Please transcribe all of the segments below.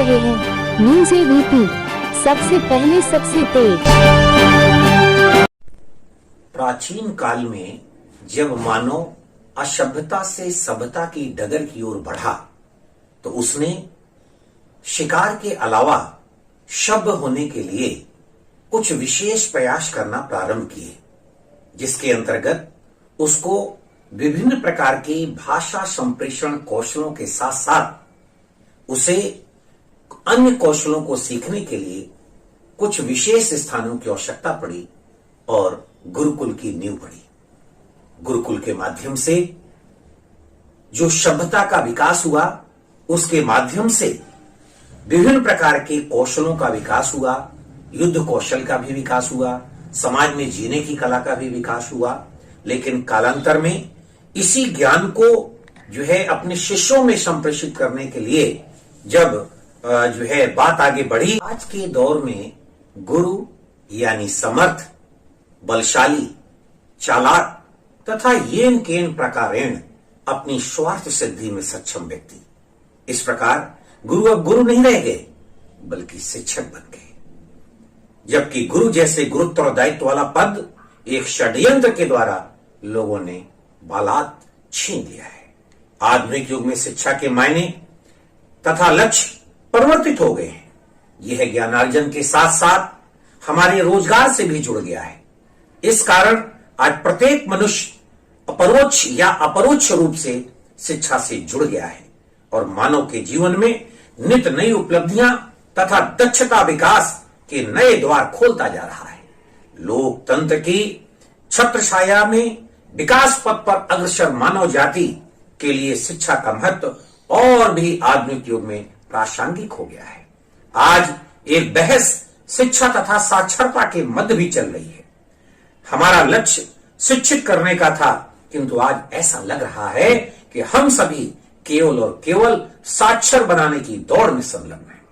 रहे हैं news ABP, सबसे पहले सबसे तेज। प्राचीन काल में जब मानव असभ्यता से सभ्यता की डगर की ओर बढ़ा तो उसने शिकार के अलावा सभ्य होने के लिए कुछ विशेष प्रयास करना प्रारंभ किए, जिसके अंतर्गत उसको विभिन्न प्रकार के भाषा संप्रेषण कौशलों के साथ साथ उसे अन्य कौशलों को सीखने के लिए कुछ विशेष स्थानों की आवश्यकता पड़ी और गुरुकुल की नींव पड़ी। गुरुकुल के माध्यम से जो सभ्यता का विकास हुआ, उसके माध्यम से विभिन्न प्रकार के कौशलों का विकास हुआ, युद्ध कौशल का भी विकास हुआ, समाज में जीने की कला का भी विकास हुआ। लेकिन कालांतर में इसी ज्ञान को जो है अपने शिष्यों में संप्रेषित करने के लिए जब जो है बात आगे बढ़ी, आज के दौर में गुरु यानी समर्थ, बलशाली, चालाक तथा येन केन प्रकारेण अपनी स्वार्थ सिद्धि में सक्षम व्यक्ति, इस प्रकार गुरु अब गुरु नहीं रह गए बल्कि शिक्षक बन गए। जबकि गुरु जैसे गुरुत्व और दायित्व वाला पद एक षड्यंत्र के द्वारा लोगों ने बालात छीन लिया है। आधुनिक युग में शिक्षा के मायने तथा लक्ष्य परिवर्तित हो गए हैं। यह ज्ञानार्जन के साथ साथ हमारे रोजगार से भी जुड़ गया है। इस कारण आज प्रत्येक मनुष्य परोक्ष या अपरोक्ष रूप से शिक्षा से जुड़ गया है और मानव के जीवन में नित नई उपलब्धियां तथा दक्षता विकास के नए द्वार खोलता जा रहा है। लोकतंत्र की छत्रछाया में विकास पथ पर अग्रसर मानव जाति के लिए शिक्षा का महत्व और भी आधुनिक युग में प्रासंगिक हो गया है। आज एक बहस शिक्षा तथा साक्षरता के मध्य भी चल रही है। हमारा लक्ष्य शिक्षित करने का था, किंतु आज ऐसा लग रहा है कि हम सभी केवल और केवल साक्षर बनाने की दौड़ में संलग्न हैं।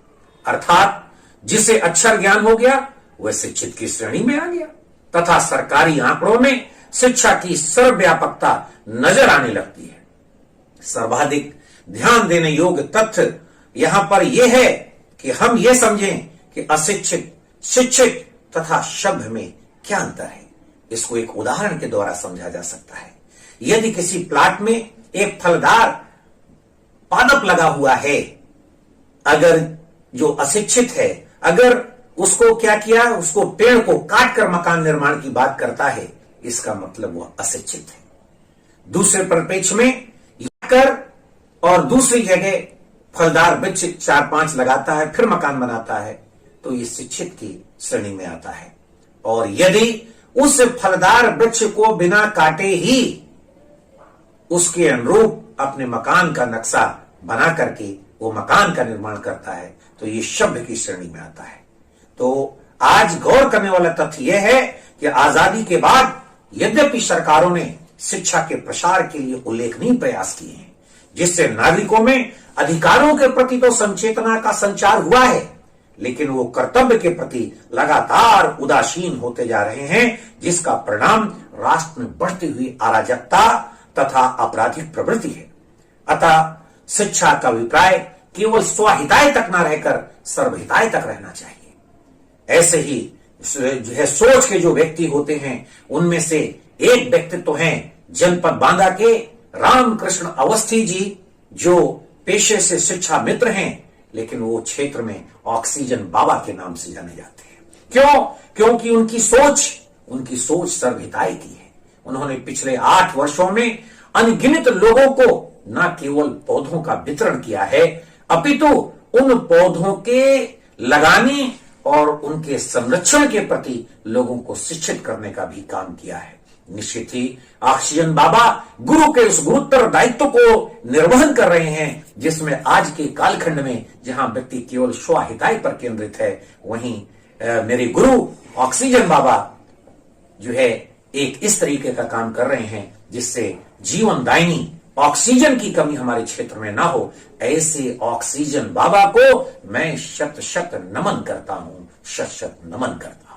अर्थात जिसे अक्षर ज्ञान हो गया वह शिक्षित की श्रेणी में आ गया तथा सरकारी आंकड़ों में शिक्षा की सर्वव्यापकता नजर आने लगती है। सर्वाधिक ध्यान देने योग्य तथ्य यहां पर यह है कि हम यह समझें कि अशिक्षित, शिक्षित तथा सभ्य में क्या अंतर है। इसको एक उदाहरण के द्वारा समझा जा सकता है। यदि किसी प्लाट में एक फलदार पादप लगा हुआ है, अगर जो अशिक्षित है अगर उसको क्या किया, उसको पेड़ को काटकर मकान निर्माण की बात करता है, इसका मतलब वह अशिक्षित है। दूसरे परिप्रेक्ष्य में कर और दूसरी जगह फलदार वृक्ष 4-5 लगाता है, फिर मकान बनाता है, तो ये शिक्षित की श्रेणी में आता है। और यदि उस फलदार वृक्ष को बिना काटे ही उसके अनुरूप अपने मकान का नक्शा बना करके वो मकान का निर्माण करता है, तो ये सभ्य की श्रेणी में आता है। तो आज गौर करने वाला तथ्य यह है कि आजादी के बाद यद्यपि सरकारों ने शिक्षा के प्रसार के लिए उल्लेखनीय प्रयास किए हैं, जिससे नागरिकों में अधिकारों के प्रति तो संचेतना का संचार हुआ है, लेकिन वो कर्तव्य के प्रति लगातार उदासीन होते जा रहे हैं, जिसका परिणाम राष्ट्र में बढ़ती हुई अराजकता तथा आपराधिक प्रवृत्ति है। अतः शिक्षा का अभिप्राय केवल स्वहिताय तक न रहकर सर्वहिताय तक रहना चाहिए। ऐसे ही जो है सोच के जो व्यक्ति होते हैं, उनमें से एक व्यक्तित्व तो हैं जनपद बांदा के रामकृष्ण अवस्थी जी, जो पेशे से शिक्षा मित्र हैं, लेकिन वो क्षेत्र में ऑक्सीजन बाबा के नाम से जाने जाते हैं। क्यों? क्योंकि उनकी सोच सर्वहिताय की है। उन्होंने पिछले 8 वर्षों में अनगिनत लोगों को न केवल पौधों का वितरण किया है, अपितु उन पौधों के लगाने और उनके संरक्षण के प्रति लोगों को शिक्षित करने का भी काम किया है। निश्चित ही ऑक्सीजन बाबा गुरु के उस गुरुत्तर दायित्व को निर्वहन कर रहे हैं, जिसमें आज के कालखंड में जहां व्यक्ति केवल स्वहिताय पर केंद्रित है, वहीं मेरे गुरु ऑक्सीजन बाबा जो है एक इस तरीके का काम कर रहे हैं जिससे जीवनदायिनी ऑक्सीजन की कमी हमारे क्षेत्र में ना हो। ऐसे ऑक्सीजन बाबा को मैं शत शत नमन करता हूं, शत शत नमन करता हूं।